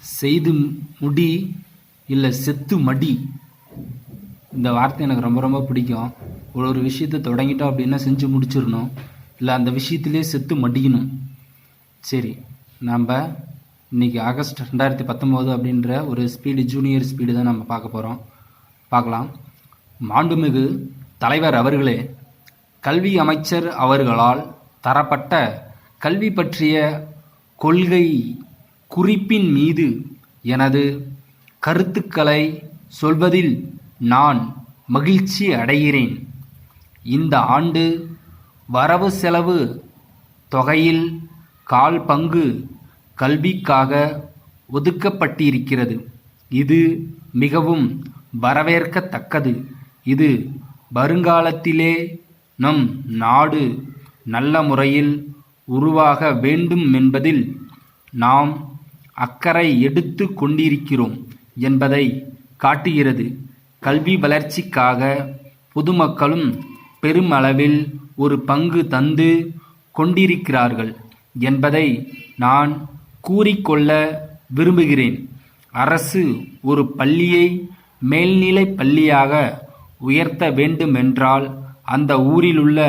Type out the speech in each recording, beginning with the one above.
செய்து முடி இல்லை செத்து மடி. இந்த வார்த்தை எனக்கு ரொம்ப ரொம்ப பிடிக்கும். ஒரு விஷயத்தை தொடங்கிட்டோம் அப்படின்னா செஞ்சு முடிச்சிடணும், இல்லை அந்த விஷயத்திலே செத்து மடிக்கணும். சரி, நாம் இன்றைக்கி ஆகஸ்ட் 2019 அப்படின்ற ஒரு ஜூனியர் ஸ்பீடு தான் நம்ம பார்க்கலாம். மாண்புமிகு தலைவர் அவர்களே, கல்வி அமைச்சர் அவர்களால் தரப்பட்ட கல்வி பற்றிய கொள்கை குறிப்பின் மீது எனது கருத்துக்களை சொல்வதில் நான் மகிழ்ச்சி அடைகிறேன். இந்த ஆண்டு வரவு செலவு தொகையில் 1/4 பங்கு கல்விக்காக ஒதுக்கப்பட்டிருக்கிறது. இது மிகவும் வரவேற்கத்தக்கது. இது வருங்காலத்திலே நம் நாடு நல்ல முறையில் உருவாக வேண்டும் என்பதில் நாம் அக்கறை எடுத்து கொண்டிருக்கிறோம் என்பதை காட்டுகிறது. கல்வி வளர்ச்சிக்காக பொதுமக்களும் பெருமளவில் ஒரு பங்கு தந்து கொண்டிருக்கிறார்கள் என்பதை நான் கூறிக்கொள்ள விரும்புகிறேன். அரசு ஒரு பள்ளியை மேல்நிலை பள்ளியாக உயர்த்த வேண்டுமென்றால் அந்த ஊரிலுள்ள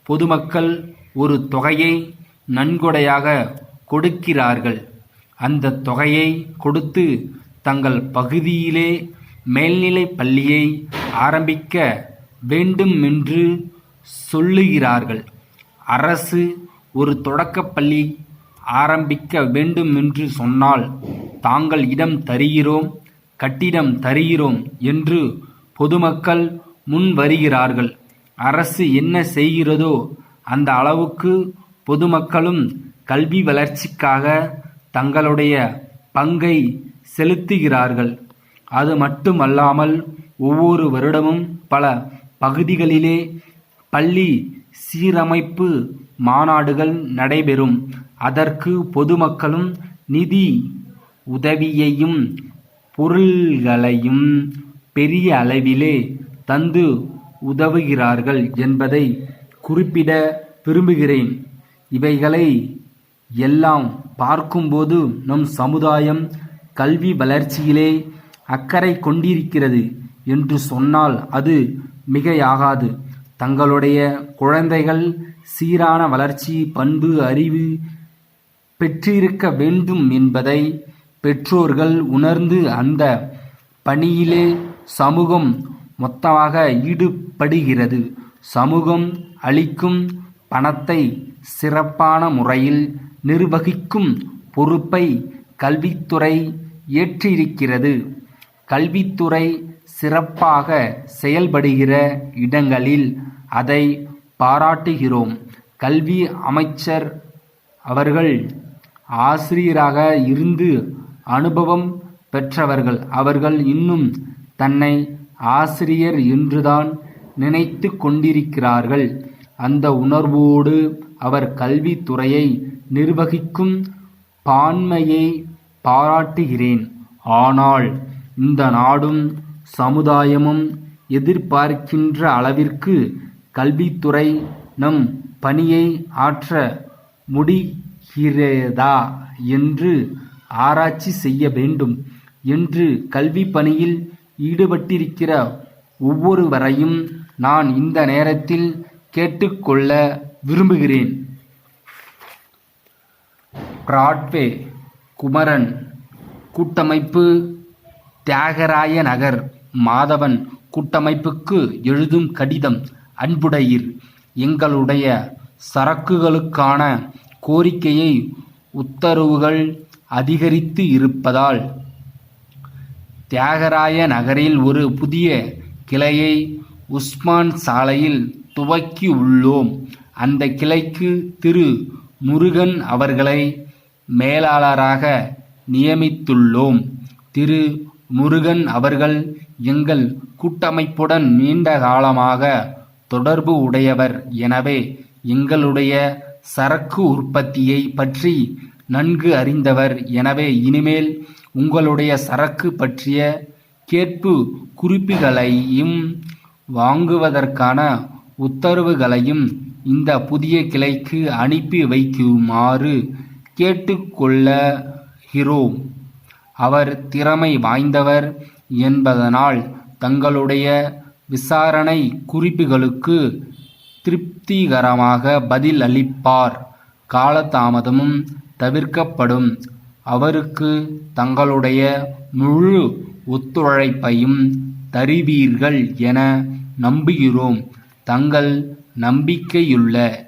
பொதுமக்கள் ஒரு தொகையை நன்கொடையாக கொடுக்கிறார்கள். அந்த தொகையை கொடுத்து தங்கள் பகுதியிலே மேல்நிலை பள்ளியை ஆரம்பிக்க வேண்டுமென்று சொல்லுகிறார்கள். அரசு ஒரு தொடக்கப்பள்ளி ஆரம்பிக்க வேண்டுமென்று சொன்னால் தாங்கள் இடம் தருகிறோம், கட்டிடம் தருகிறோம் என்று பொதுமக்கள் முன் வருகிறார்கள். அரசு என்ன செய்கிறதோ அந்த அளவுக்கு பொதுமக்களும் கல்வி வளர்ச்சிக்காக தங்களுடைய பங்கை செலுத்துகிறார்கள். அது மட்டுமல்லாமல் ஒவ்வொரு வருடமும் பல பகுதிகளிலே பள்ளி சீரமைப்பு மாநாடுகள் நடைபெறும். அதற்கு பொதுமக்களும் நிதி உதவியையும் பொருள்களையும் பெரிய அளவிலே தந்து உதவுகிறார்கள் என்பதை குறிப்பிட விரும்புகிறேன். இவைகளை எல்லாம் பார்க்கும்போது நம் சமுதாயம் கல்வி வளர்ச்சியிலே அக்கறை கொண்டிருக்கிறது என்று சொன்னால் அது மிகையாகாது. தங்களுடைய குழந்தைகள் சீரான வளர்ச்சி, பண்பு, அறிவு பெற்றிருக்க வேண்டும் என்பதை பெற்றோர்கள் உணர்ந்து அந்த பணியிலே சமூகம் மொத்தமாக ஈடுபடுகிறது. சமூகம் அளிக்கும் பணத்தை சிறப்பான முறையில் நிர்வகிக்கும் பொறுப்பை கல்வித்துறை ஏற்றிருக்கிறது. கல்வித்துறை சிறப்பாக செயல்படுகிற இடங்களில் அதை பாராட்டுகிறோம். கல்வி அமைச்சர் அவர்கள் ஆசிரியராக இருந்து அனுபவம் பெற்றவர்கள். அவர்கள் இன்னும் தன்னை ஆசிரியர் என்றுதான் நினைத்து கொண்டிருக்கிறார்கள். அந்த உணர்வோடு அவர் கல்வித்துறையை நிர்வகிக்கும் பான்மையை பாராட்டுகிறேன். ஆனால் இந்த நாடும் சமுதாயமும் எதிர்பார்க்கின்ற அளவிற்கு கல்வித்துறை நம் பணியை ஆற்ற முடிகிறதா என்று ஆராய்ச்சி செய்ய வேண்டும் என்று கல்வி பணியில் ஈடுபட்டிருக்கிற ஒவ்வொருவரையும் நான் இந்த நேரத்தில் கேட்டுக்கொள்ள விரும்புகிறேன். பிராட்வே குமரன் கூட்டமைப்பு, தியாகராய நகர் மாதவன் கூட்டமைப்புக்கு எழுதும் கடிதம். அன்புடையீர், எங்களுடைய சரக்குகளுக்கான கோரிக்கையை உத்தரவுகள் அதிகரித்து இருப்பதால் தியாகராய நகரில் ஒரு புதிய கிளையை உஸ்மான் சாலையில் துவக்கி உள்ளோம். அந்த கிளைக்கு திரு முருகன் அவர்களை மேலாளராக நியமித்துள்ளோம். திரு முருகன் அவர்கள் எங்கள் கூட்டமைப்புடன் நீண்ட காலமாக தொடர்பு உடையவர். எனவே எங்களுடைய சரக்கு உற்பத்தியை பற்றி நன்கு அறிந்தவர். எனவே இனிமேல் உங்களுடைய சரக்கு பற்றிய கேட்பு குறிப்புகளையும் வாங்குவதற்கான உத்தரவுகளையும் இந்த புதிய கிளைக்கு அனுப்பி வைக்குமாறு கேட்டுக்கொள்கிறோம். அவர் திறமை வாய்ந்தவர் என்பதனால் தங்களுடைய விசாரணை குறிப்புகளுக்கு திருப்திகரமாக பதில் அளிப்பார். காலதாமதமும் தவிர்க்கப்படும். அவருக்கு தங்களுடைய முழு ஒத்துழைப்பையும் தருவீர்கள் என நம்புகிறோம். தங்கள் நம்பிக்கையுள்ள